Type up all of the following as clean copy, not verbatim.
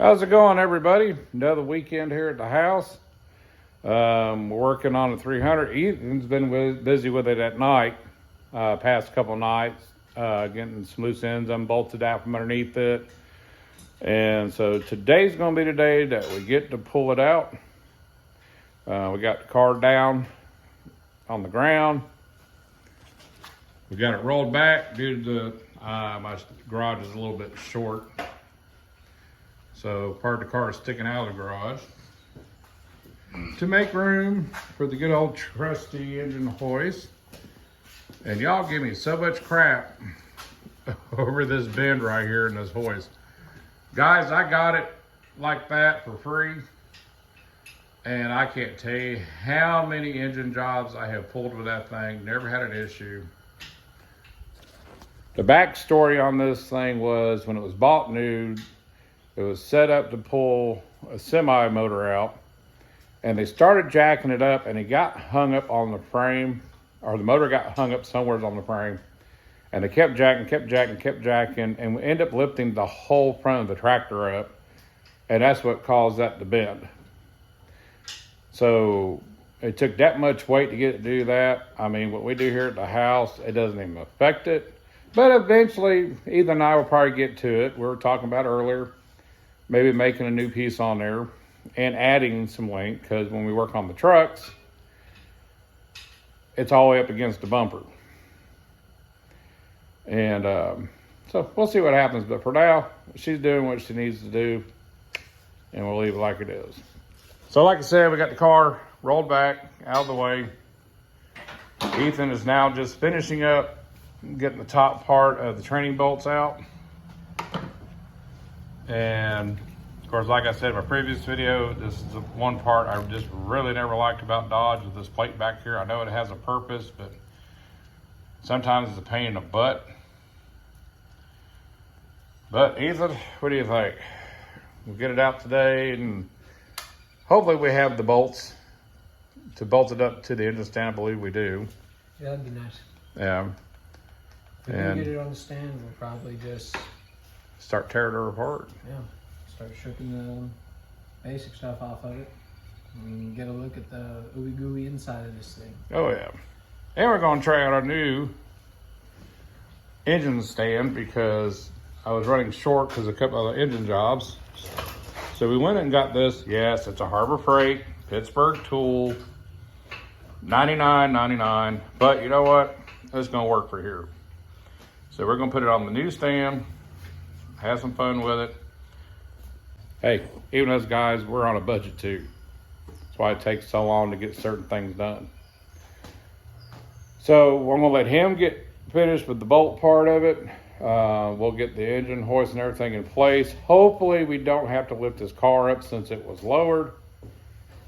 How's it going, everybody? Another weekend here at the house. We're working on the 300. Ethan's been busy with it at night, past couple nights, getting some loose ends unbolted out from underneath it. And so today's going to be the day that we get to pull it out. We got the car down on the ground. We got it rolled back due to my garage is a little bit short. So part of the car is sticking out of the garage to make room for the good old trusty engine hoist. And y'all give me so much crap over this bend right here in this hoist. Guys, I got it like that for free. And I can't tell you how many engine jobs I have pulled with that thing. Never had an issue. The backstory on this thing was when it was bought new, it was set up to pull a semi motor out, and they started jacking it up and it got hung up on the frame, or the motor got hung up somewhere on the frame, and they kept jacking, and we ended up lifting the whole front of the tractor up, and that's what caused that to bend. So it took that much weight to get it to do that. I mean, what we do here at the house, it doesn't even affect it. But eventually, Ethan and I will probably get to it. We were talking about earlier, maybe making a new piece on there and adding some length, because when we work on the trucks, it's all the way up against the bumper. And so we'll see what happens. But for now, she's doing what she needs to do, and we'll leave it like it is. So like I said, we got the car rolled back, out of the way. Ethan is now just finishing up getting the top part of the training bolts out. And of course, like I said in my previous video, this is the one part I just really never liked about Dodge, with this plate back here. I know it has a purpose, but sometimes it's a pain in the butt. But Ethan, what do you think? We'll get it out today, and hopefully we have the bolts to bolt it up to the engine stand. I believe we do. Yeah, that'd be nice. Yeah. If we can get it on the stand, we'll probably just start tearing her apart. Yeah, start stripping the basic stuff off of it and get a look at the ooey gooey inside of this thing. Oh yeah. And we're going to try out our new engine stand, because I was running short because of a couple of the engine jobs. So we went and got this. Yes, it's a Harbor Freight Pittsburgh tool, $99.99. But you know what? It's going to work for here. So we're going to put it on the new stand, have some fun with it. Hey, even us guys, we're on a budget too. That's why it takes so long to get certain things done. So I'm gonna let him get finished with the bolt part of it. We'll get the engine hoist and everything in place. Hopefully we don't have to lift this car up since it was lowered.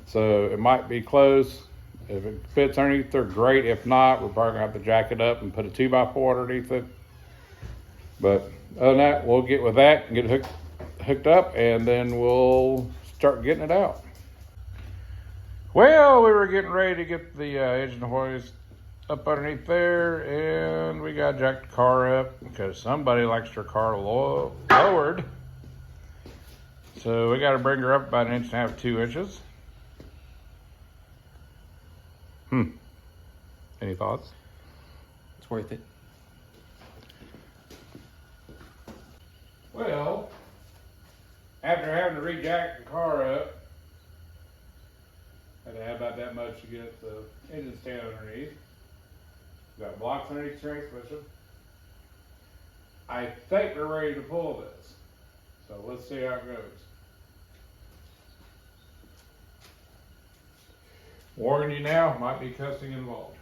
So it might be close. If it fits underneath there, great. If not, we're probably gonna have to jack it up and put a 2x4 underneath it. But other than that, we'll get with that and get it hooked up, and then we'll start getting it out. Well, we were getting ready to get the engine hoist up underneath there, and we got to jack the car up because somebody likes their car lowered. So we got to bring her up about 1.5 inches, 2 inches. Any thoughts? It's worth it. Well, after having to re-jack the car up, had to have about that much to get the engine stand underneath. Got blocks underneath the transmission. I think we're ready to pull this. So let's see how it goes. Warning you now, might be cussing involved.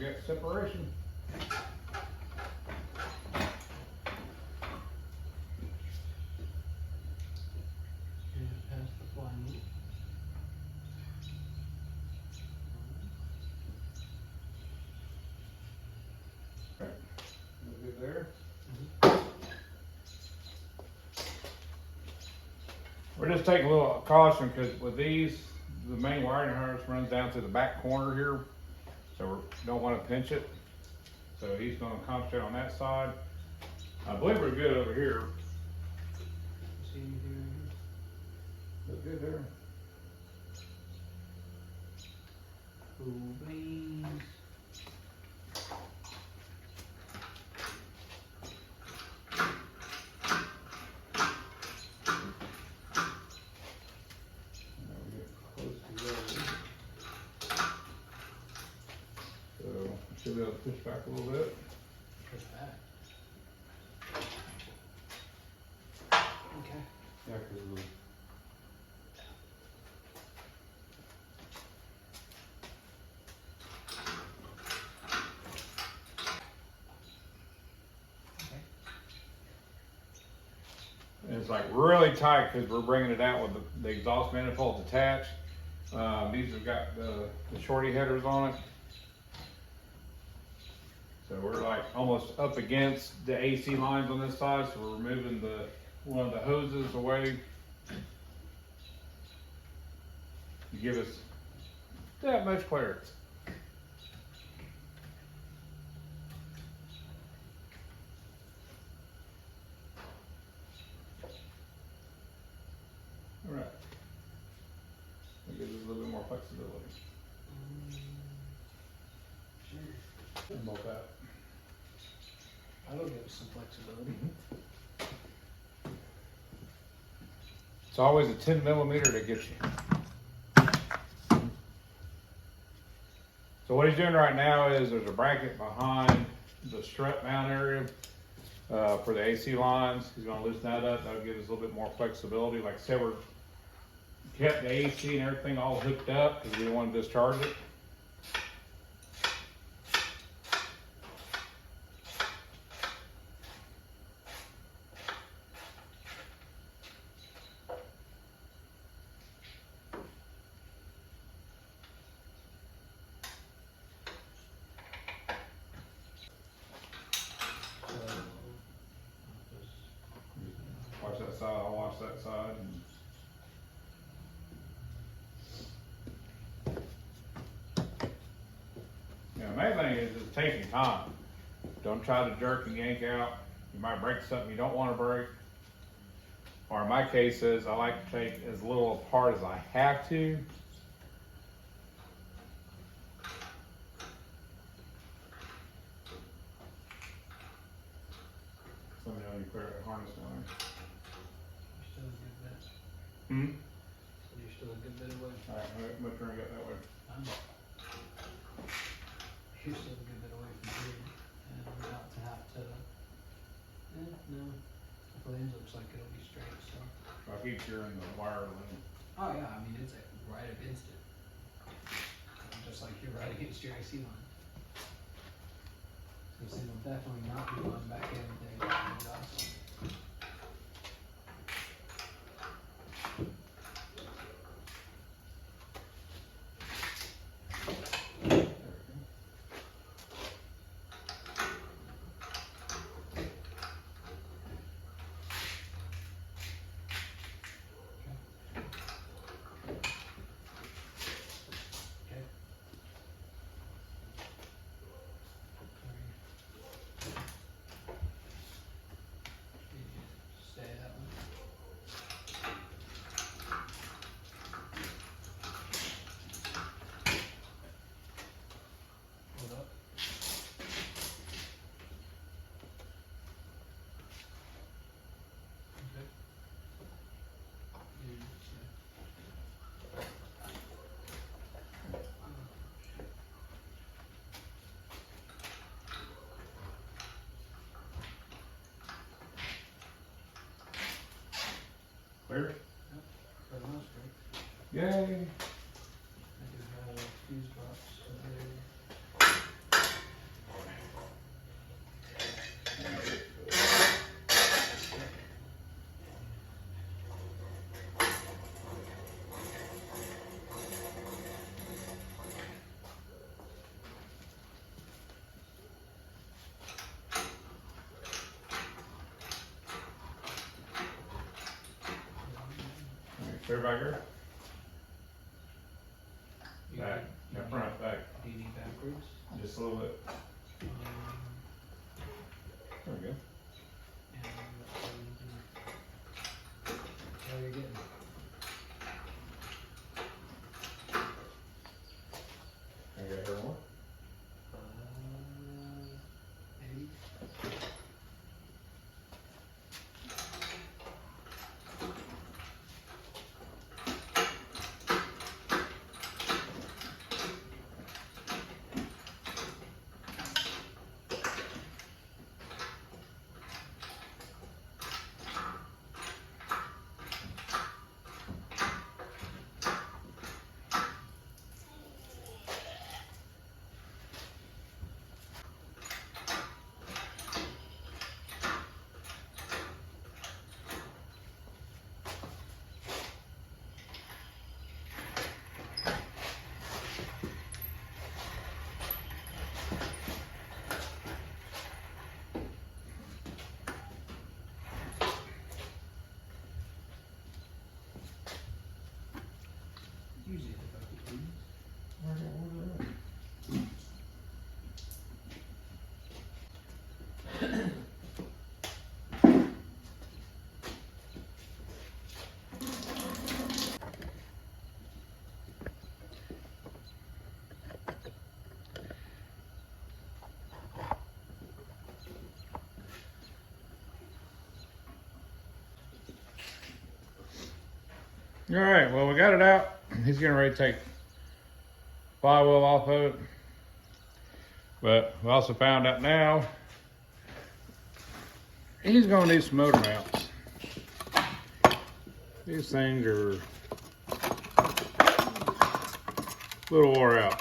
got some separation. And pass the flying wheel. No good there. We're just taking a little caution because with these, the main wiring harness runs down to the back corner here, so we don't want to pinch it. So he's going to concentrate on that side. I believe we're good over here. See anything Look good there. right here? Cool beans. Now we get close together. So I should be able to push back a little bit. Push back. Okay. Yeah, because of the And it's like really tight because we're bringing it out with the exhaust manifold attached. These have got the shorty headers on it. So we're like almost up against the AC lines on this side, so we're removing one of the hoses away to give us that much clearance. All right. That gives us a little bit more flexibility. Sure. About that. That'll give us some flexibility. It's always a 10 millimeter to get you. So what he's doing right now is there's a bracket behind the strut mount area for the AC lines. He's going to loosen that up. That'll give us a little bit more flexibility. Like I said, we're kept the AC and everything all hooked up because we didn't want to discharge it. Watch that side, I'll watch that side. Yeah, the main thing is just taking time. Don't try to jerk and yank out. You might break something you don't want to break. Or in my case is I like to take as little apart as I have to. Let me know when you clear that harness down there. You're still a good bit. Hmm? You're still a good bit away. Alright, I'm gonna turn it that way. You're still a good bit away from here. And we're about to have to. No. The flames looks like it'll be straight, so. I keep hearing the wire ring. Oh yeah, I mean it's like right against it. Just like you're right against your AC line. So this thing will definitely not be going back in the exhaust. Okay. Stay that one. Hold up. Okay. Clear? For the most part. Yay! I do have a fuse box over there. Clear back here? You Back. need- Yeah, front, back. Do you need backwards? Just a little bit. There we go. How are you getting? I got here more. Maybe. Usually the bucket leaves. All right, well, we got it out. He's getting ready to take flywheel off of it. But we also found out now he's gonna need some motor mounts. These things are a little wore out.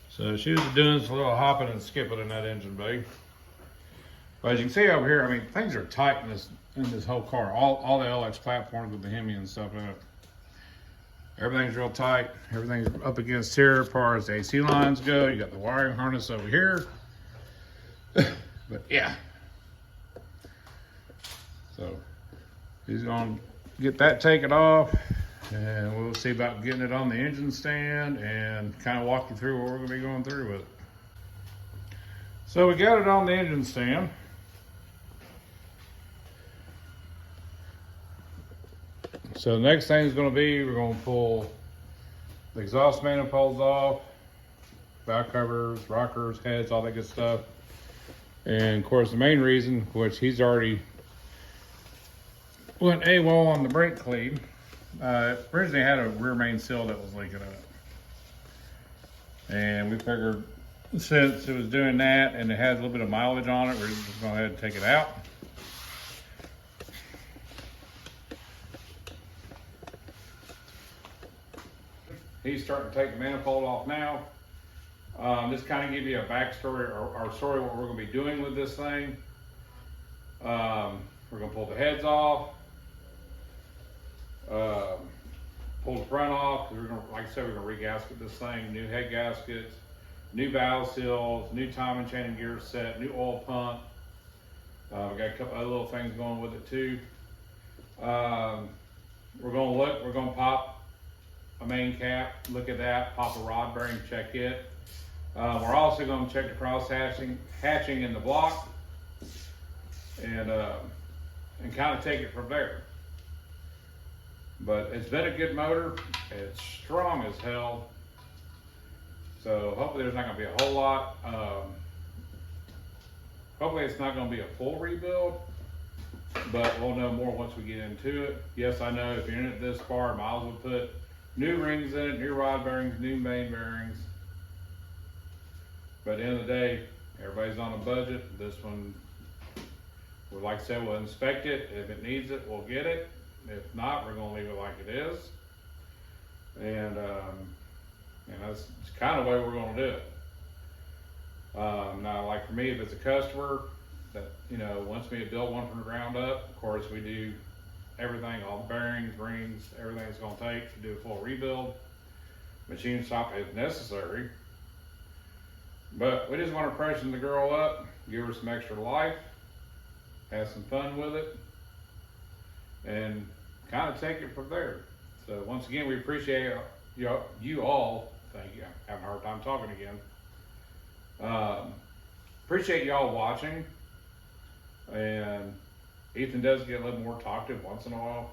So she was doing some little hopping and skipping in that engine bay. But as you can see over here, I mean, things are tight in this whole car. All the LX platforms with the Hemi and stuff in it. Everything's real tight. Everything's up against here as far as the AC lines go. You got the wiring harness over here. But yeah. So he's gonna get that taken off. And we'll see about getting it on the engine stand and kind of walk you through what we're going to be going through with it. So we got it on the engine stand. So the next thing is going to be, we're going to pull the exhaust manifolds off, valve covers, rockers, heads, all that good stuff. And of course the main reason, which he's already went AWOL on the brake clean. Originally had a rear main seal that was leaking out. And we figured since it was doing that and it had a little bit of mileage on it, we're just going to go ahead and take it out. He's starting to take the manifold off now. Just kind of give you a backstory or story what we're going to be doing with this thing. We're going to pull the heads off. Pull the front off, because we're gonna, like I said, we're gonna re-gasket this thing. New head gaskets, new valve seals, new timing chain and gear set, new oil pump. We got a couple other little things going with it too. We're gonna pop a main cap, look at that, pop a rod bearing, check it. We're also gonna check the cross hatching in the block and kind of take it from there. But it's been a good motor. It's strong as hell. So hopefully there's not going to be a whole lot. Hopefully it's not going to be a full rebuild, but we'll know more once we get into it. Yes, I know if you're in it this far, might as well put new rings in it, new rod bearings, new main bearings. But at the end of the day, everybody's on a budget. This one, well, like I said, we'll inspect it. If it needs it, we'll get it. If not, we're going to leave it like it is. And that's kind of the way we're going to do it. Now, like for me, if it's a customer that, wants me to build one from the ground up, of course, we do everything, all the bearings, rings, everything it's going to take to do a full rebuild. machine shop if necessary. But we just want to freshen the girl up, give her some extra life, have some fun with it, and kind of take it from there. So once again, we appreciate you all. Thank you. I'm having a hard time talking again. Appreciate y'all watching. And Ethan does get a little more talkative once in a while,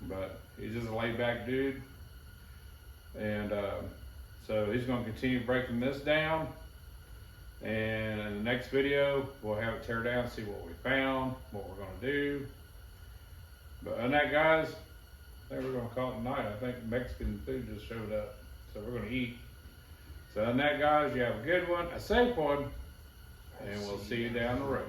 but he's just a laid back dude. And so he's going to continue breaking this down. And in the next video, we'll have it tear down, see what we found, what we're going to do. But other than that, guys, I think we're going to call it a night. I think Mexican food just showed up, so we're going to eat. So other than that, guys, you have a good one, a safe one, and we'll see you down the road.